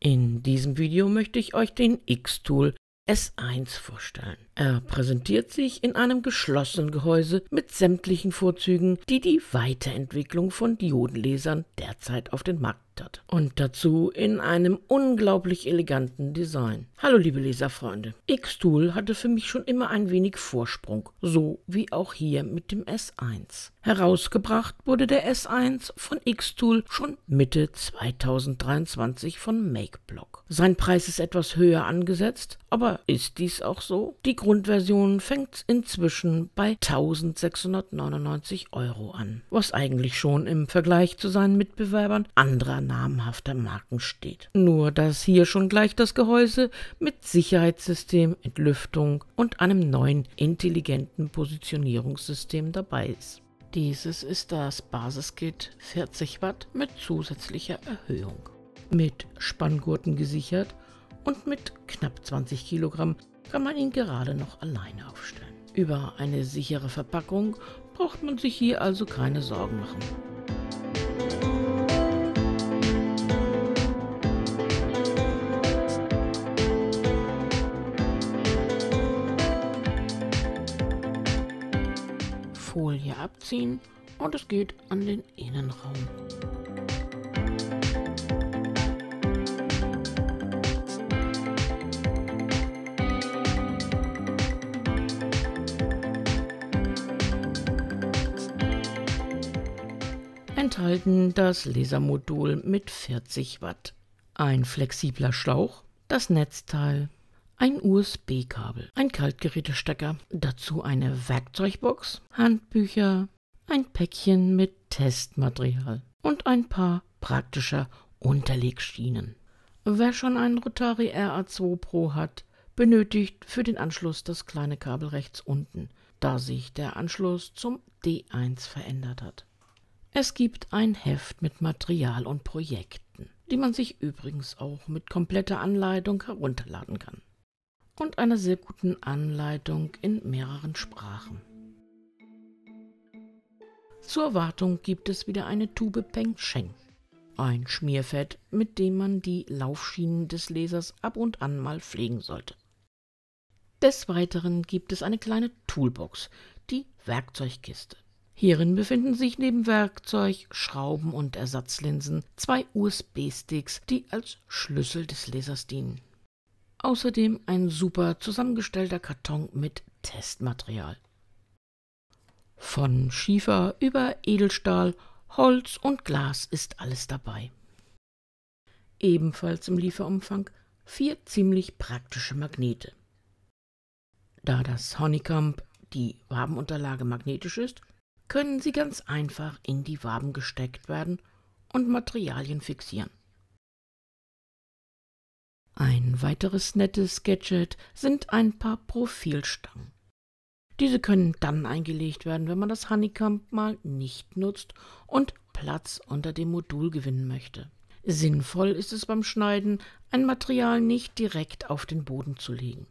In diesem Video möchte ich euch den X-Tool S1 vorstellen. Er präsentiert sich in einem geschlossenen Gehäuse mit sämtlichen Vorzügen, die die Weiterentwicklung von Diodenlesern derzeit auf den Markt hat. Und dazu in einem unglaublich eleganten Design. Hallo liebe Leserfreunde, X-Tool hatte für mich schon immer ein wenig Vorsprung, so wie auch hier mit dem S1. Herausgebracht wurde der S1 von X-Tool schon Mitte 2023 von MakeBlock. Sein Preis ist etwas höher angesetzt, aber ist dies auch so? Die Grundversion fängt inzwischen bei 1.699 € an, was eigentlich schon im Vergleich zu seinen Mitbewerbern anderer namhafter Marken steht. Nur, dass hier schon gleich das Gehäuse mit Sicherheitssystem, Entlüftung und einem neuen intelligenten Positionierungssystem dabei ist. Dieses ist das Basiskit 40 Watt mit zusätzlicher Erhöhung. Mit Spanngurten gesichert und mit knapp 20 Kilogramm kann man ihn gerade noch alleine aufstellen. Über eine sichere Verpackung braucht man sich hier also keine Sorgen machen. Folie abziehen und es geht an den Innenraum. Enthalten das Lasermodul mit 40 Watt, ein flexibler Schlauch, das Netzteil, ein USB-Kabel, ein Kaltgerätestecker, dazu eine Werkzeugbox, Handbücher, ein Päckchen mit Testmaterial und ein paar praktischer Unterlegschienen. Wer schon einen Rotary RA2 Pro hat, benötigt für den Anschluss das kleine Kabel rechts unten, da sich der Anschluss zum D1 verändert hat. Es gibt ein Heft mit Material und Projekten, die man sich übrigens auch mit kompletter Anleitung herunterladen kann. Und einer sehr guten Anleitung in mehreren Sprachen. Zur Wartung gibt es wieder eine Tube Peng Sheng, ein Schmierfett, mit dem man die Laufschienen des Lasers ab und an mal pflegen sollte. Des Weiteren gibt es eine kleine Toolbox, die Werkzeugkiste. Hierin befinden sich neben Werkzeug, Schrauben und Ersatzlinsen 2 USB-Sticks, die als Schlüssel des Lasers dienen. Außerdem ein super zusammengestellter Karton mit Testmaterial. Von Schiefer über Edelstahl, Holz und Glas ist alles dabei. Ebenfalls im Lieferumfang 4 ziemlich praktische Magnete. Da das Honeycomb, die Wabenunterlage, magnetisch ist, können sie ganz einfach in die Waben gesteckt werden und Materialien fixieren. Ein weiteres nettes Gadget sind ein paar Profilstangen. Diese können dann eingelegt werden, wenn man das Honeycomb mal nicht nutzt und Platz unter dem Modul gewinnen möchte. Sinnvoll ist es beim Schneiden, ein Material nicht direkt auf den Boden zu legen.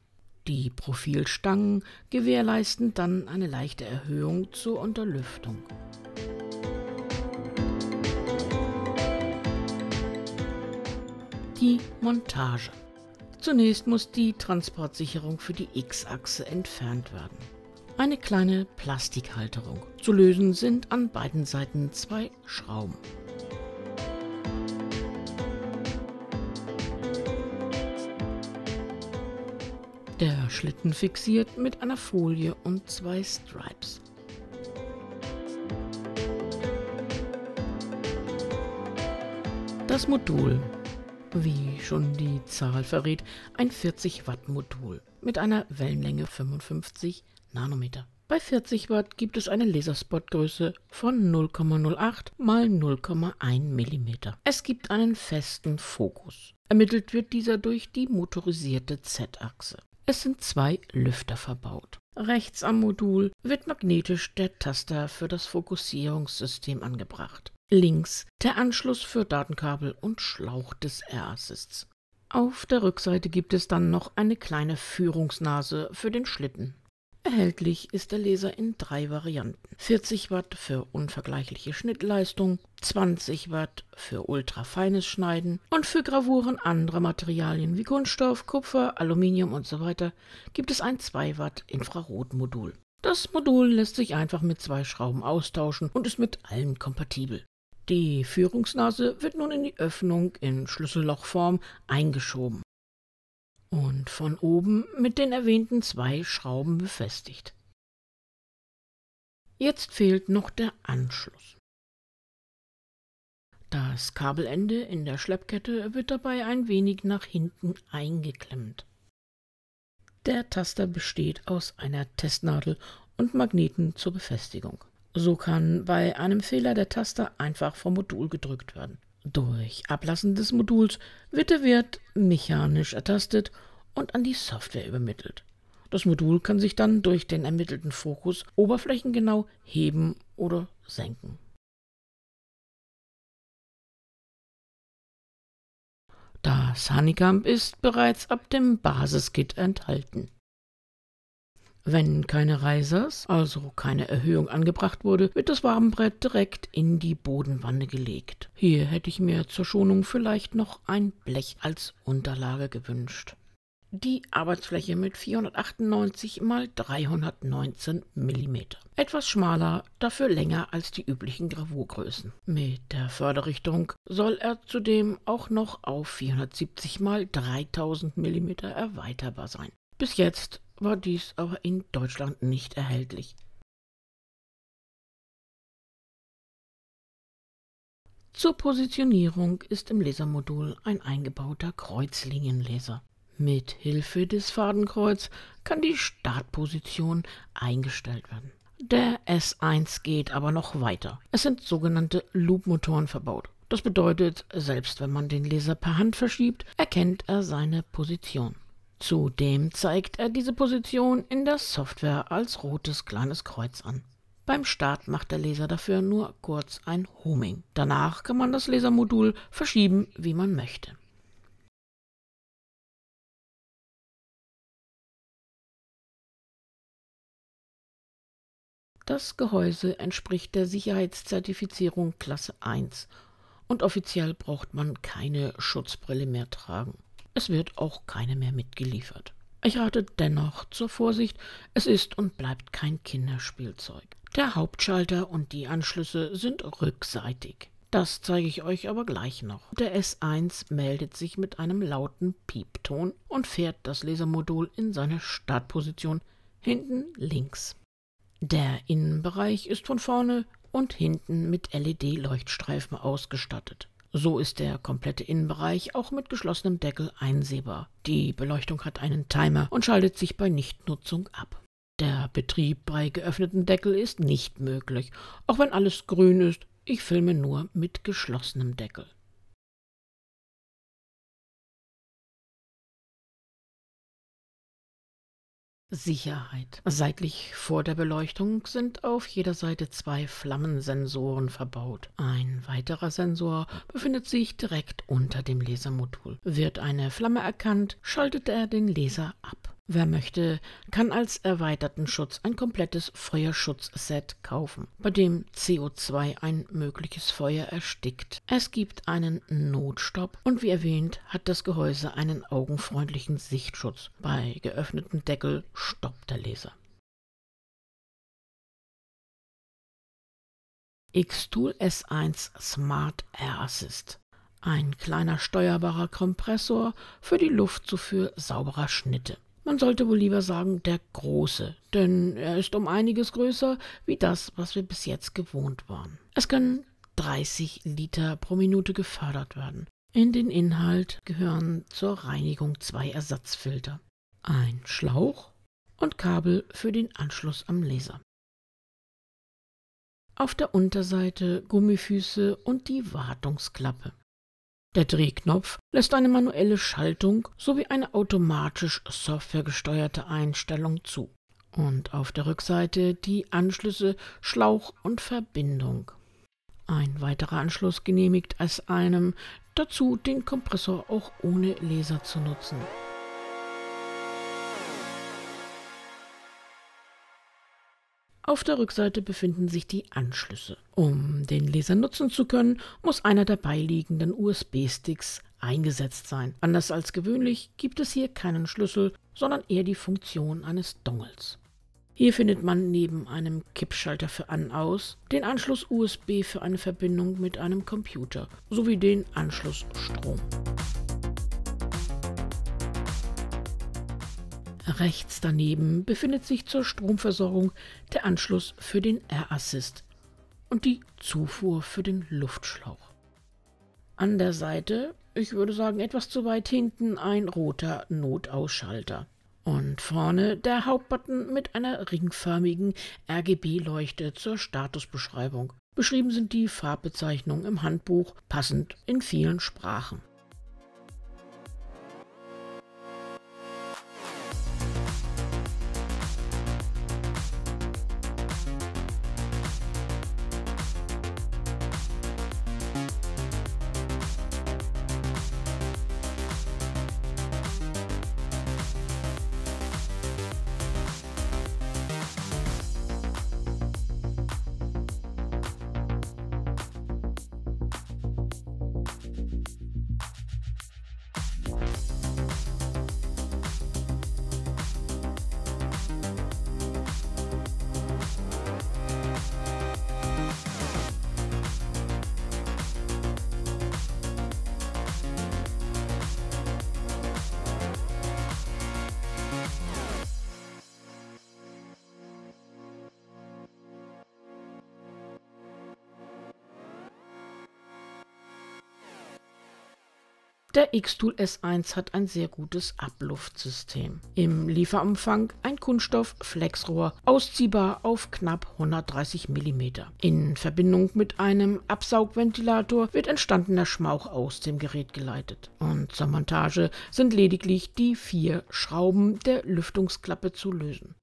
Die Profilstangen gewährleisten dann eine leichte Erhöhung zur Unterlüftung. Die Montage. Zunächst muss die Transportsicherung für die X-Achse entfernt werden. Eine kleine Plastikhalterung. Zu lösen sind an beiden Seiten 2 Schrauben. Der Schlitten fixiert mit einer Folie und 2 Stripes. Das Modul, wie schon die Zahl verrät, ein 40 Watt Modul mit einer Wellenlänge 55 Nanometer. Bei 40 Watt gibt es eine Laserspotgröße von 0,08 x 0,1 mm. Es gibt einen festen Fokus. Ermittelt wird dieser durch die motorisierte Z-Achse. Es sind 2 Lüfter verbaut. Rechts am Modul wird magnetisch der Taster für das Fokussierungssystem angebracht. Links der Anschluss für Datenkabel und Schlauch des Air-Assists. Auf der Rückseite gibt es dann noch eine kleine Führungsnase für den Schlitten. Erhältlich ist der Laser in 3 Varianten: 40 Watt für unvergleichliche Schnittleistung, 20 Watt für ultrafeines Schneiden und für Gravuren anderer Materialien wie Kunststoff, Kupfer, Aluminium usw. gibt es ein 2 Watt Infrarotmodul. Das Modul lässt sich einfach mit 2 Schrauben austauschen und ist mit allen kompatibel. Die Führungsnase wird nun in die Öffnung in Schlüssellochform eingeschoben und von oben mit den erwähnten 2 Schrauben befestigt. Jetzt fehlt noch der Anschluss. Das Kabelende in der Schleppkette wird dabei ein wenig nach hinten eingeklemmt. Der Taster besteht aus einer Testnadel und Magneten zur Befestigung. So kann bei einem Fehler der Taster einfach vom Modul gedrückt werden. Durch Ablassen des Moduls wird der Wert mechanisch ertastet und an die Software übermittelt. Das Modul kann sich dann durch den ermittelten Fokus oberflächengenau heben oder senken. Das Honeycomb ist bereits ab dem Basiskit enthalten. Wenn keine Risers, also keine Erhöhung angebracht wurde, wird das Wabenbrett direkt in die Bodenwanne gelegt. Hier hätte ich mir zur Schonung vielleicht noch ein Blech als Unterlage gewünscht. Die Arbeitsfläche mit 498 x 319 mm. Etwas schmaler, dafür länger als die üblichen Gravurgrößen. Mit der Förderrichtung soll er zudem auch noch auf 470 x 3000 mm erweiterbar sein. Bis jetzt war dies aber in Deutschland nicht erhältlich. Zur Positionierung ist im Lasermodul ein eingebauter Kreuzlinienlaser. Mit Hilfe des Fadenkreuz kann die Startposition eingestellt werden. Der S1 geht aber noch weiter. Es sind sogenannte Loopmotoren verbaut. Das bedeutet, selbst wenn man den Laser per Hand verschiebt, erkennt er seine Position. Zudem zeigt er diese Position in der Software als rotes kleines Kreuz an. Beim Start macht der Laser dafür nur kurz ein Homing. Danach kann man das Lasermodul verschieben, wie man möchte. Das Gehäuse entspricht der Sicherheitszertifizierung Klasse 1 und offiziell braucht man keine Schutzbrille mehr tragen. Es wird auch keine mehr mitgeliefert. Ich rate dennoch zur Vorsicht, es ist und bleibt kein Kinderspielzeug. Der Hauptschalter und die Anschlüsse sind rückseitig. Das zeige ich euch aber gleich noch. Der S1 meldet sich mit einem lauten Piepton und fährt das Lasermodul in seine Startposition hinten links. Der Innenbereich ist von vorne und hinten mit LED-Leuchtstreifen ausgestattet. So ist der komplette Innenbereich auch mit geschlossenem Deckel einsehbar. Die Beleuchtung hat einen Timer und schaltet sich bei Nichtnutzung ab. Der Betrieb bei geöffnetem Deckel ist nicht möglich, auch wenn alles grün ist. Ich filme nur mit geschlossenem Deckel. Sicherheit. Seitlich vor der Beleuchtung sind auf jeder Seite 2 Flammensensoren verbaut. Ein weiterer Sensor befindet sich direkt unter dem Lasermodul. Wird eine Flamme erkannt, schaltet er den Laser ab. Wer möchte, kann als erweiterten Schutz ein komplettes Feuerschutzset kaufen, bei dem CO2 ein mögliches Feuer erstickt. Es gibt einen Notstopp und wie erwähnt hat das Gehäuse einen augenfreundlichen Sichtschutz. Bei geöffnetem Deckel stoppt der Laser. Xtool S1 Smart Air Assist. Ein kleiner steuerbarer Kompressor für die Luftzufuhr sauberer Schnitte. Man sollte wohl lieber sagen, der große, denn er ist um einiges größer wie das, was wir bis jetzt gewohnt waren. Es können 30 Liter pro Minute gefördert werden. In den Inhalt gehören zur Reinigung 2 Ersatzfilter, ein Schlauch und Kabel für den Anschluss am Laser. Auf der Unterseite Gummifüße und die Wartungsklappe. Der Drehknopf lässt eine manuelle Schaltung sowie eine automatisch softwaregesteuerte Einstellung zu. Und auf der Rückseite die Anschlüsse Schlauch und Verbindung. Ein weiterer Anschluss genehmigt es einem dazu, den Kompressor auch ohne Laser zu nutzen. Auf der Rückseite befinden sich die Anschlüsse. Um den Laser nutzen zu können, muss einer der beiliegenden USB-Sticks eingesetzt sein. Anders als gewöhnlich gibt es hier keinen Schlüssel, sondern eher die Funktion eines Dongles. Hier findet man neben einem Kippschalter für An-Aus den Anschluss USB für eine Verbindung mit einem Computer sowie den Anschluss Strom. Rechts daneben befindet sich zur Stromversorgung der Anschluss für den Air Assist und die Zufuhr für den Luftschlauch. An der Seite, ich würde sagen etwas zu weit hinten, ein roter Notausschalter. Und vorne der Hauptbutton mit einer ringförmigen RGB-Leuchte zur Statusbeschreibung. Beschrieben sind die Farbbezeichnungen im Handbuch, passend in vielen Sprachen. Der Xtool S1 hat ein sehr gutes Abluftsystem. Im Lieferumfang ein Kunststoff-Flexrohr, ausziehbar auf knapp 130 mm. In Verbindung mit einem Absaugventilator wird entstandener Schmauch aus dem Gerät geleitet. Und zur Montage sind lediglich die 4 Schrauben der Lüftungsklappe zu lösen.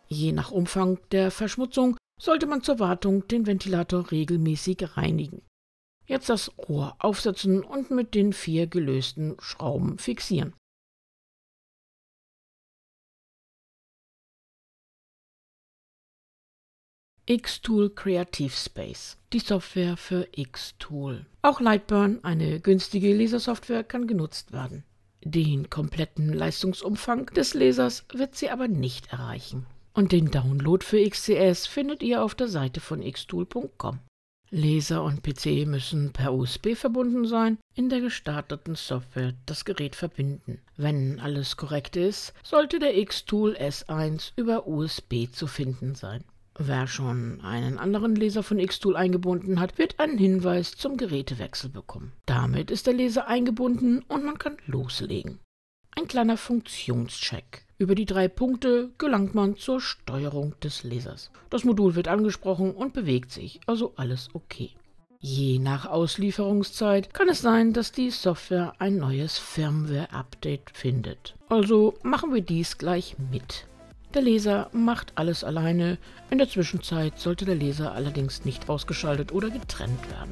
Je nach Umfang der Verschmutzung sollte man zur Wartung den Ventilator regelmäßig reinigen. Jetzt das Rohr aufsetzen und mit den 4 gelösten Schrauben fixieren. Xtool Creative Space, die Software für Xtool. Auch Lightburn, eine günstige Lasersoftware, kann genutzt werden. Den kompletten Leistungsumfang des Lasers wird sie aber nicht erreichen. Und den Download für XCS findet ihr auf der Seite von xtool.com. Laser und PC müssen per USB verbunden sein, in der gestarteten Software das Gerät verbinden. Wenn alles korrekt ist, sollte der Xtool S1 über USB zu finden sein. Wer schon einen anderen Laser von Xtool eingebunden hat, wird einen Hinweis zum Gerätewechsel bekommen. Damit ist der Laser eingebunden und man kann loslegen. Ein kleiner Funktionscheck. Über die 3 Punkte gelangt man zur Steuerung des Lasers. Das Modul wird angesprochen und bewegt sich, also alles okay. Je nach Auslieferungszeit kann es sein, dass die Software ein neues Firmware-Update findet. Also machen wir dies gleich mit. Der Laser macht alles alleine, in der Zwischenzeit sollte der Laser allerdings nicht ausgeschaltet oder getrennt werden.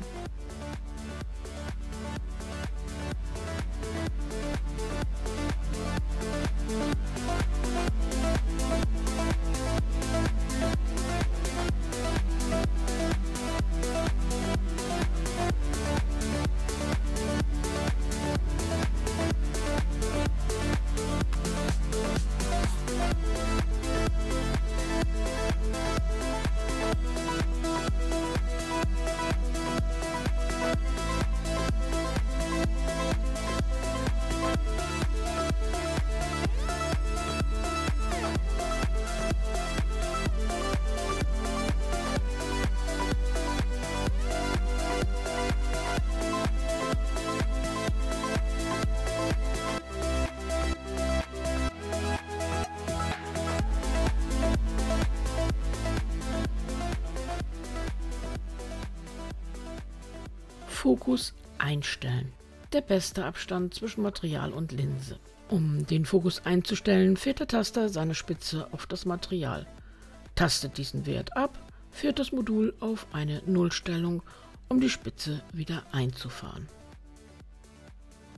Fokus einstellen. Der beste Abstand zwischen Material und Linse. Um den Fokus einzustellen, fährt der Taster seine Spitze auf das Material, tastet diesen Wert ab, führt das Modul auf eine Nullstellung, um die Spitze wieder einzufahren,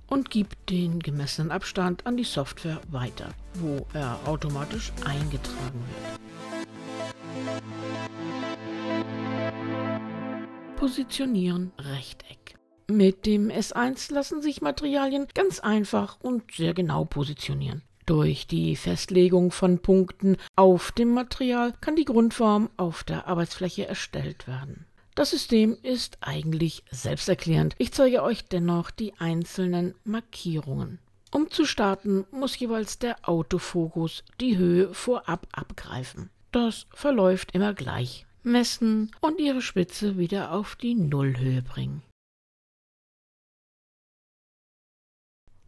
und gibt den gemessenen Abstand an die Software weiter, wo er automatisch eingetragen wird. Positionieren Rechteck. Mit dem S1 lassen sich Materialien ganz einfach und sehr genau positionieren. Durch die Festlegung von Punkten auf dem Material kann die Grundform auf der Arbeitsfläche erstellt werden. Das System ist eigentlich selbsterklärend. Ich zeige euch dennoch die einzelnen Markierungen. Um zu starten, muss jeweils der Autofokus die Höhe vorab abgreifen. Das verläuft immer gleich. Messen und ihre Spitze wieder auf die Nullhöhe bringen.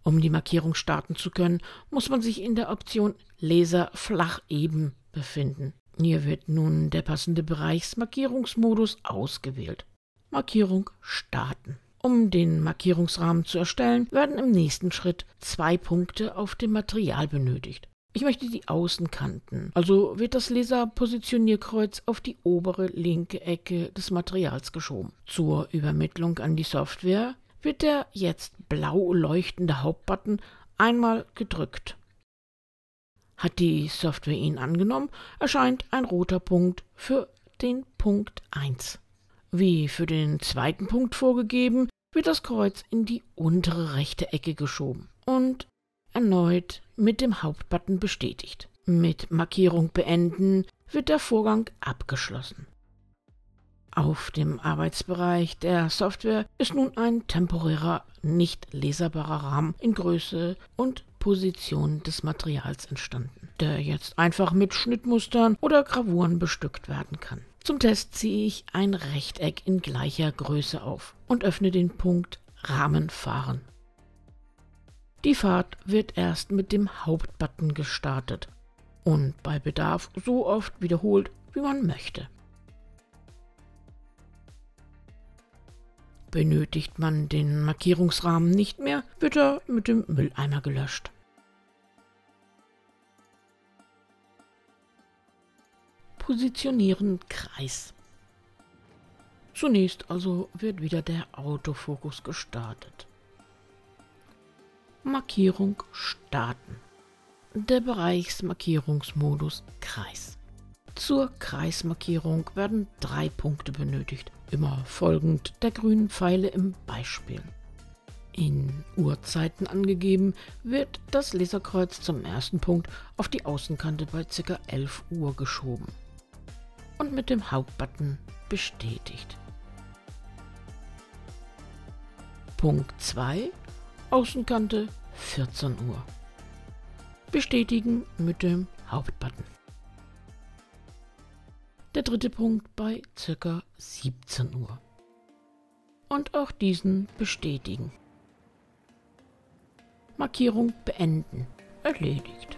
Um die Markierung starten zu können, muss man sich in der Option Laser flach eben befinden. Hier wird nun der passende Bereichsmarkierungsmodus ausgewählt. Markierung starten. Um den Markierungsrahmen zu erstellen, werden im nächsten Schritt 2 Punkte auf dem Material benötigt. Ich möchte die Außenkanten, also wird das Laserpositionierkreuz auf die obere linke Ecke des Materials geschoben. Zur Übermittlung an die Software wird der jetzt blau leuchtende Hauptbutton einmal gedrückt. Hat die Software ihn angenommen, erscheint ein roter Punkt für den Punkt 1. Wie für den zweiten Punkt vorgegeben, wird das Kreuz in die untere rechte Ecke geschoben und erneut mit dem Hauptbutton bestätigt. Mit Markierung beenden wird der Vorgang abgeschlossen. Auf dem Arbeitsbereich der Software ist nun ein temporärer, nicht leserbarer Rahmen in Größe und Position des Materials entstanden, der jetzt einfach mit Schnittmustern oder Gravuren bestückt werden kann. Zum Test ziehe ich ein Rechteck in gleicher Größe auf und öffne den Punkt Rahmen fahren. Die Fahrt wird erst mit dem Hauptbutton gestartet und bei Bedarf so oft wiederholt, wie man möchte. Benötigt man den Markierungsrahmen nicht mehr, wird er mit dem Mülleimer gelöscht. Positionieren Kreis. Zunächst also wird wieder der Autofokus gestartet. Markierung starten. Der Bereichsmarkierungsmodus Kreis. Zur Kreismarkierung werden 3 Punkte benötigt, immer folgend der grünen Pfeile im Beispiel. In Uhrzeiten angegeben wird das Laserkreuz zum ersten Punkt auf die Außenkante bei ca. 11 Uhr geschoben und mit dem Hauptbutton bestätigt. Punkt 2, Außenkante 14 Uhr. Bestätigen mit dem Hauptbutton. Der dritte Punkt bei ca. 17 Uhr. Und auch diesen bestätigen. Markierung beenden. Erledigt.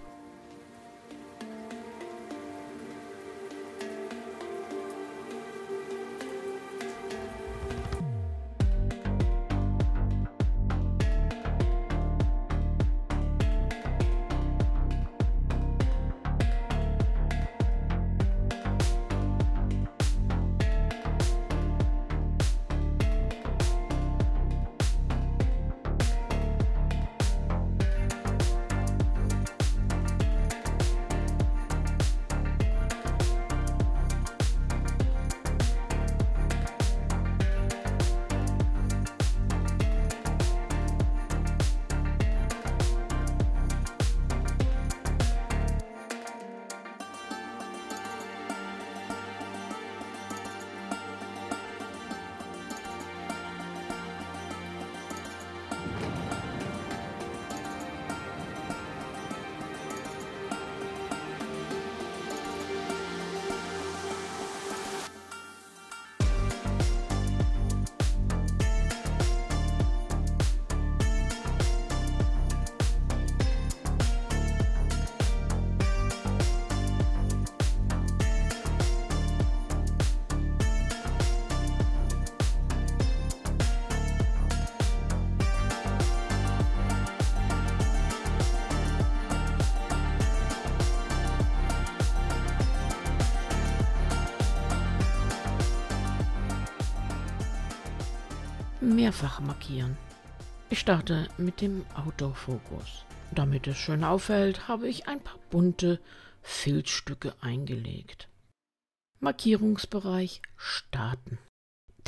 Mehrfach markieren. Ich starte mit dem Autofokus. Damit es schön auffällt, habe ich ein paar bunte Filzstücke eingelegt. Markierungsbereich starten.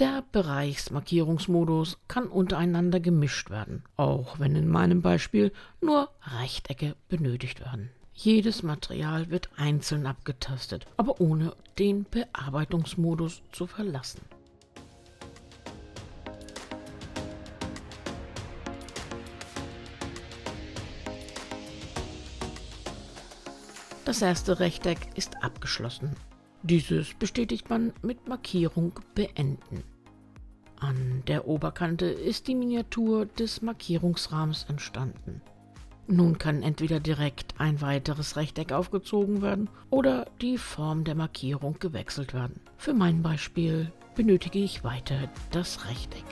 Der Bereichsmarkierungsmodus kann untereinander gemischt werden, auch wenn in meinem Beispiel nur Rechtecke benötigt werden. Jedes Material wird einzeln abgetastet, aber ohne den Bearbeitungsmodus zu verlassen. Das erste Rechteck ist abgeschlossen. Dieses bestätigt man mit Markierung Beenden. An der Oberkante ist die Miniatur des Markierungsrahmens entstanden. Nun kann entweder direkt ein weiteres Rechteck aufgezogen werden oder die Form der Markierung gewechselt werden. Für mein Beispiel benötige ich weiter das Rechteck.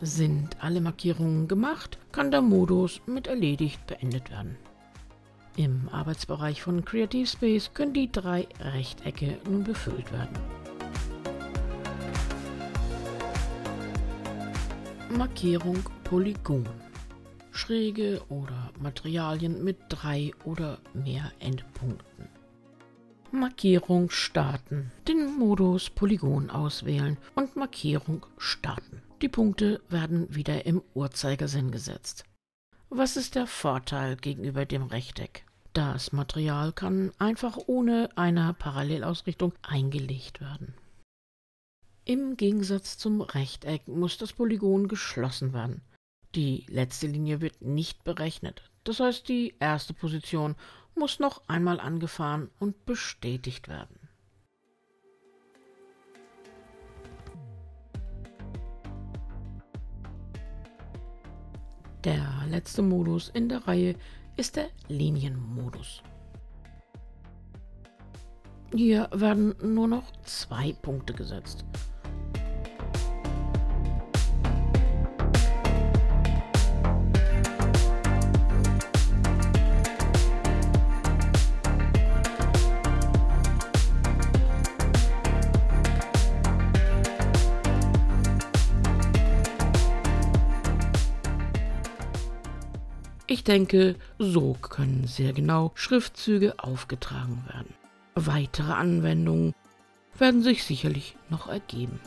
Sind alle Markierungen gemacht, kann der Modus mit Erledigt beendet werden. Im Arbeitsbereich von Creative Space können die 3 Rechtecke nun befüllt werden. Markierung Polygon. Schräge oder Materialien mit 3 oder mehr Endpunkten. Markierung Starten. Den Modus Polygon auswählen und Markierung starten. Die Punkte werden wieder im Uhrzeigersinn gesetzt. Was ist der Vorteil gegenüber dem Rechteck? Das Material kann einfach ohne eine Parallelausrichtung eingelegt werden. Im Gegensatz zum Rechteck muss das Polygon geschlossen werden. Die letzte Linie wird nicht berechnet. Das heißt, die erste Position muss noch einmal angefahren und bestätigt werden. Der letzte Modus in der Reihe ist der Linienmodus. Hier werden nur noch 2 Punkte gesetzt. Ich denke, so können sehr genau Schriftzüge aufgetragen werden. Weitere Anwendungen werden sich sicherlich noch ergeben.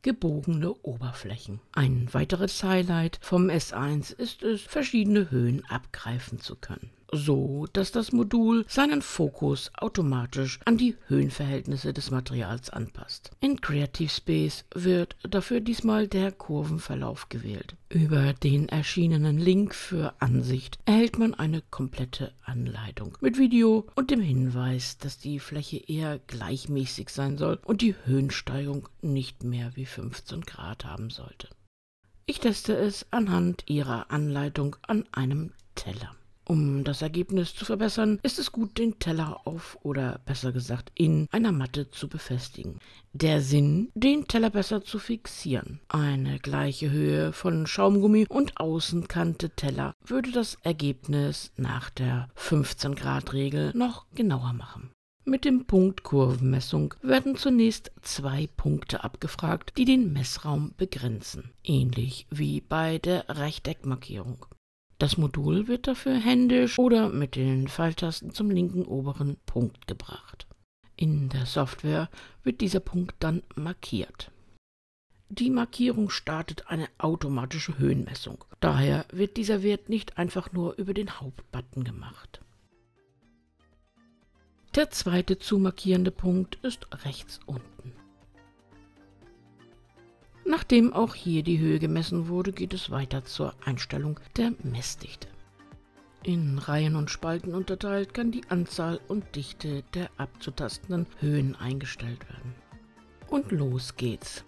Gebogene Oberflächen. Ein weiteres Highlight vom S1 ist es, verschiedene Höhen abgreifen zu können, so dass das Modul seinen Fokus automatisch an die Höhenverhältnisse des Materials anpasst. In Creative Space wird dafür diesmal der Kurvenverlauf gewählt. Über den erschienenen Link für Ansicht erhält man eine komplette Anleitung mit Video und dem Hinweis, dass die Fläche eher gleichmäßig sein soll und die Höhensteigung nicht mehr wie 15 Grad haben sollte. Ich teste es anhand ihrer Anleitung an einem Teller. Um das Ergebnis zu verbessern, ist es gut, den Teller auf oder besser gesagt in einer Matte zu befestigen. Der Sinn, den Teller besser zu fixieren. Eine gleiche Höhe von Schaumgummi und Außenkante Teller würde das Ergebnis nach der 15-Grad-Regel noch genauer machen. Mit dem Punkt Kurvenmessung werden zunächst 2 Punkte abgefragt, die den Messraum begrenzen, ähnlich wie bei der Rechteckmarkierung. Das Modul wird dafür händisch oder mit den Pfeiltasten zum linken oberen Punkt gebracht. In der Software wird dieser Punkt dann markiert. Die Markierung startet eine automatische Höhenmessung. Daher wird dieser Wert nicht einfach nur über den Hauptbutton gemacht. Der zweite zu markierende Punkt ist rechts unten. Nachdem auch hier die Höhe gemessen wurde, geht es weiter zur Einstellung der Messdichte. In Reihen und Spalten unterteilt kann die Anzahl und Dichte der abzutastenden Höhen eingestellt werden. Und los geht's.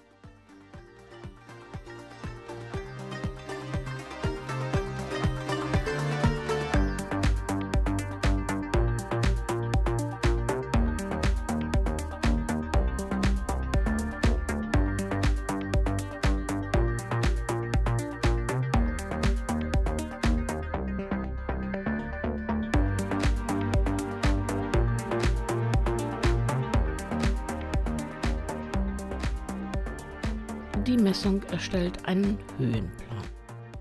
Die Messung erstellt einen Höhenplan,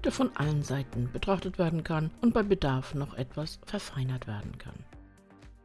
der von allen Seiten betrachtet werden kann und bei Bedarf noch etwas verfeinert werden kann.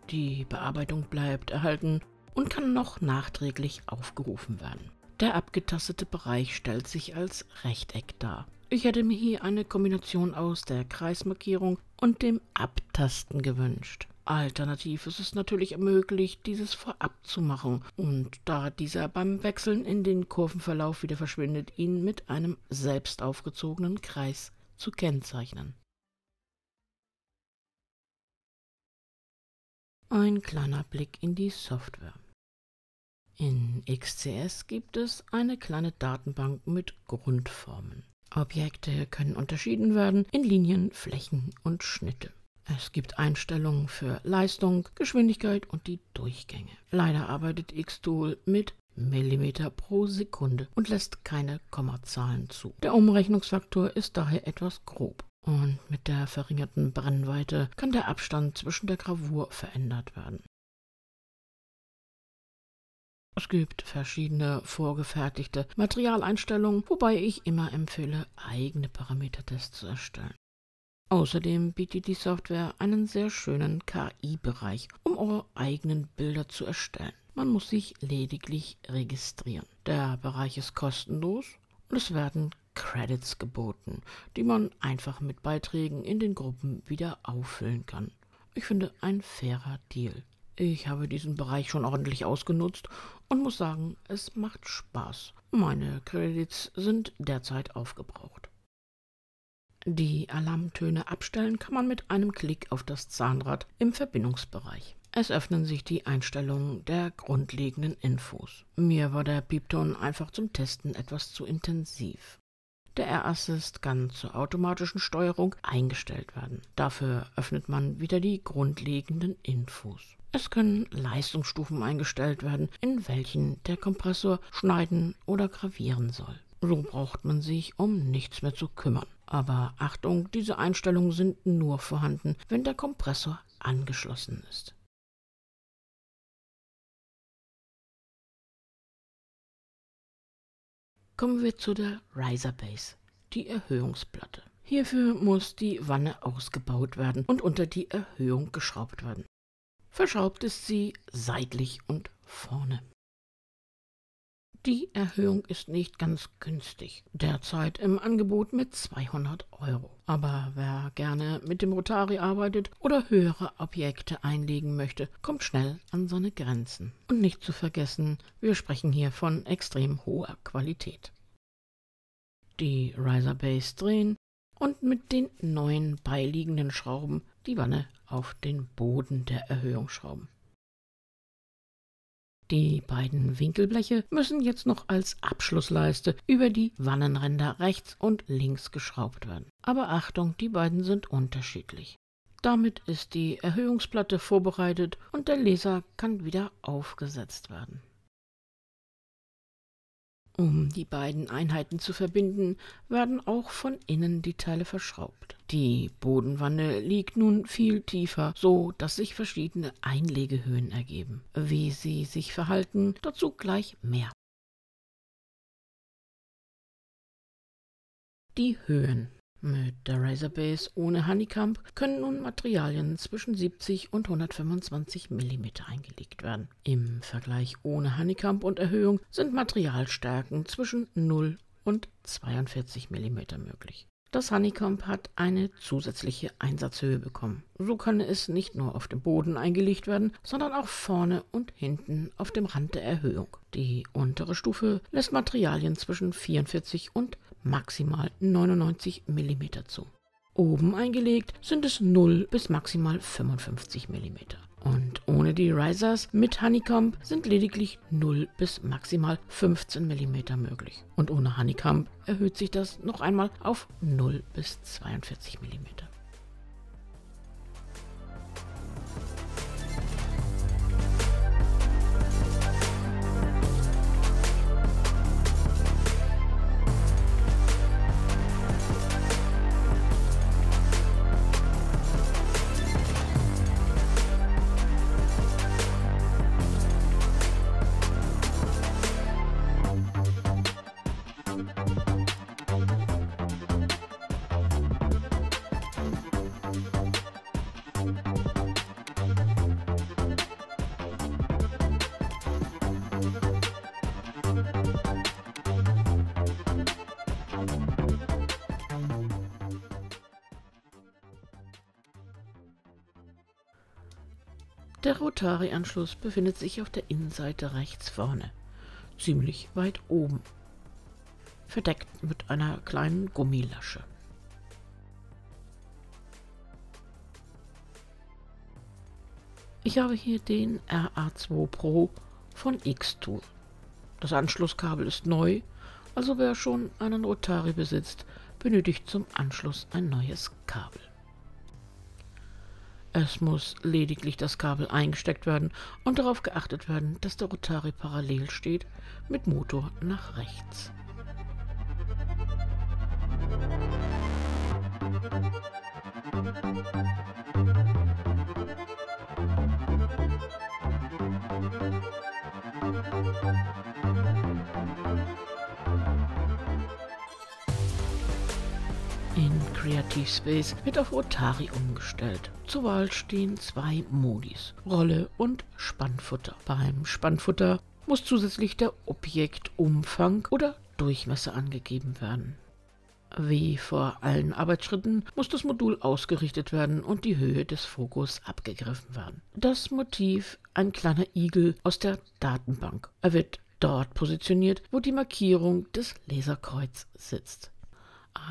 Die Bearbeitung bleibt erhalten und kann noch nachträglich aufgerufen werden. Der abgetastete Bereich stellt sich als Rechteck dar. Ich hätte mir hier eine Kombination aus der Kreismarkierung und dem Abtasten gewünscht. Alternativ ist es natürlich möglich, dieses vorab zu machen und da dieser beim Wechseln in den Kurvenverlauf wieder verschwindet, ihn mit einem selbst aufgezogenen Kreis zu kennzeichnen. Ein kleiner Blick in die Software. In XCS gibt es eine kleine Datenbank mit Grundformen. Objekte können unterschieden werden in Linien, Flächen und Schnitte. Es gibt Einstellungen für Leistung, Geschwindigkeit und die Durchgänge. Leider arbeitet Xtool mit Millimeter pro Sekunde und lässt keine Kommazahlen zu. Der Umrechnungsfaktor ist daher etwas grob. Und mit der verringerten Brennweite kann der Abstand zwischen der Gravur verändert werden. Es gibt verschiedene vorgefertigte Materialeinstellungen, wobei ich immer empfehle, eigene Parametertests zu erstellen. Außerdem bietet die Software einen sehr schönen KI-Bereich, um eure eigenen Bilder zu erstellen. Man muss sich lediglich registrieren. Der Bereich ist kostenlos und es werden Credits geboten, die man einfach mit Beiträgen in den Gruppen wieder auffüllen kann. Ich finde, ein fairer Deal. Ich habe diesen Bereich schon ordentlich ausgenutzt und muss sagen, es macht Spaß. Meine Credits sind derzeit aufgebraucht. Die Alarmtöne abstellen kann man mit einem Klick auf das Zahnrad im Verbindungsbereich. Es öffnen sich die Einstellungen der grundlegenden Infos. Mir war der Piepton einfach zum Testen etwas zu intensiv. Der Air-Assist kann zur automatischen Steuerung eingestellt werden. Dafür öffnet man wieder die grundlegenden Infos. Es können Leistungsstufen eingestellt werden, in welchen der Kompressor schneiden oder gravieren soll. So braucht man sich um nichts mehr zu kümmern. Aber Achtung, diese Einstellungen sind nur vorhanden, wenn der Kompressor angeschlossen ist. Kommen wir zu der Riser Base, die Erhöhungsplatte. Hierfür muss die Wanne ausgebaut werden und unter die Erhöhung geschraubt werden. Verschraubt ist sie seitlich und vorne. Die Erhöhung ist nicht ganz günstig, derzeit im Angebot mit 200 €. Aber wer gerne mit dem Rotari arbeitet oder höhere Objekte einlegen möchte, kommt schnell an seine Grenzen. Und nicht zu vergessen, wir sprechen hier von extrem hoher Qualität. Die Riser Base drehen und mit den neuen beiliegenden Schrauben die Wanne auf den Boden der Erhöhung schrauben. Die beiden Winkelbleche müssen jetzt noch als Abschlussleiste über die Wannenränder rechts und links geschraubt werden. Aber Achtung, die beiden sind unterschiedlich. Damit ist die Erhöhungsplatte vorbereitet und der Laser kann wieder aufgesetzt werden. Um die beiden Einheiten zu verbinden, werden auch von innen die Teile verschraubt. Die Bodenwanne liegt nun viel tiefer, so dass sich verschiedene Einlegehöhen ergeben. Wie sie sich verhalten, dazu gleich mehr. Die Höhen. Mit der Razorbase ohne Honeycomb können nun Materialien zwischen 70 und 125 mm eingelegt werden. Im Vergleich ohne Honeycomb und Erhöhung sind Materialstärken zwischen 0 und 42 mm möglich. Das Honeycomb hat eine zusätzliche Einsatzhöhe bekommen. So kann es nicht nur auf dem Boden eingelegt werden, sondern auch vorne und hinten auf dem Rand der Erhöhung. Die untere Stufe lässt Materialien zwischen 44 und maximal 99 mm zu. Oben eingelegt sind es 0 bis maximal 55 mm. Und ohne die Risers mit Honeycomb sind lediglich 0 bis maximal 15 mm möglich. Und ohne Honeycomb erhöht sich das noch einmal auf 0 bis 42 mm. Der Rotary-Anschluss befindet sich auf der Innenseite rechts vorne, ziemlich weit oben, verdeckt mit einer kleinen Gummilasche. Ich habe hier den RA2 Pro von Xtool. Das Anschlusskabel ist neu, also wer schon einen Rotary besitzt, benötigt zum Anschluss ein neues Kabel. Es muss lediglich das Kabel eingesteckt werden und darauf geachtet werden, dass der Rotary parallel steht mit Motor nach rechts. In Creative Space wird auf Rotary umgestellt. Zur Wahl stehen zwei Modis, Rolle und Spannfutter. Beim Spannfutter muss zusätzlich der Objektumfang oder Durchmesser angegeben werden. Wie vor allen Arbeitsschritten muss das Modul ausgerichtet werden und die Höhe des Fokus abgegriffen werden. Das Motiv ein kleiner Igel aus der Datenbank. Er wird dort positioniert, wo die Markierung des Laserkreuz sitzt.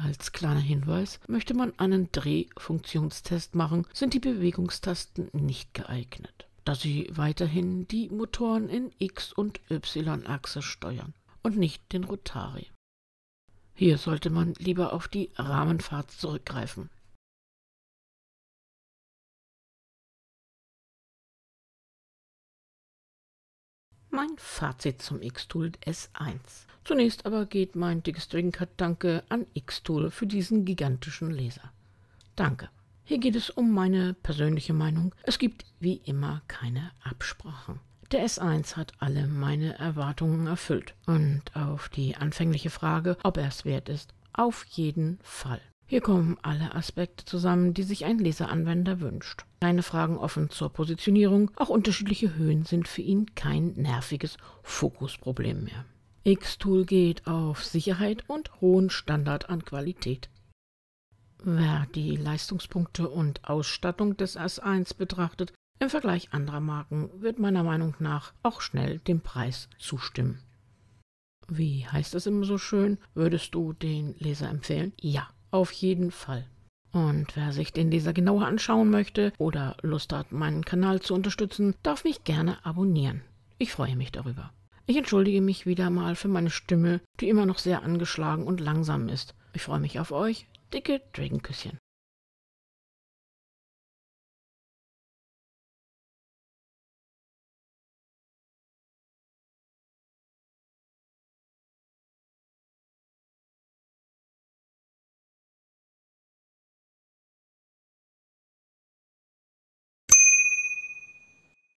Als kleiner Hinweis, möchte man einen Drehfunktionstest machen, sind die Bewegungstasten nicht geeignet, da sie weiterhin die Motoren in X- und Y-Achse steuern und nicht den Rotary. Hier sollte man lieber auf die Rahmenfahrt zurückgreifen. Mein Fazit zum Xtool S1. Zunächst aber geht mein dickes Danke an Xtool für diesen gigantischen Laser. Danke. Hier geht es um meine persönliche Meinung. Es gibt wie immer keine Absprachen. Der S1 hat alle meine Erwartungen erfüllt. Und auf die anfängliche Frage, ob er es wert ist, auf jeden Fall. Hier kommen alle Aspekte zusammen, die sich ein Laseranwender wünscht. Keine Fragen offen zur Positionierung, auch unterschiedliche Höhen sind für ihn kein nerviges Fokusproblem mehr. Xtool geht auf Sicherheit und hohen Standard an Qualität. Wer die Leistungspunkte und Ausstattung des S1 betrachtet, im Vergleich anderer Marken, wird meiner Meinung nach auch schnell dem Preis zustimmen. Wie heißt es immer so schön, würdest du den Laser empfehlen? Ja, auf jeden Fall. Und wer sich den Laser genauer anschauen möchte oder Lust hat, meinen Kanal zu unterstützen, darf mich gerne abonnieren. Ich freue mich darüber. Ich entschuldige mich wieder mal für meine Stimme, die immer noch sehr angeschlagen und langsam ist. Ich freue mich auf euch. Dicke Dragonküsschen.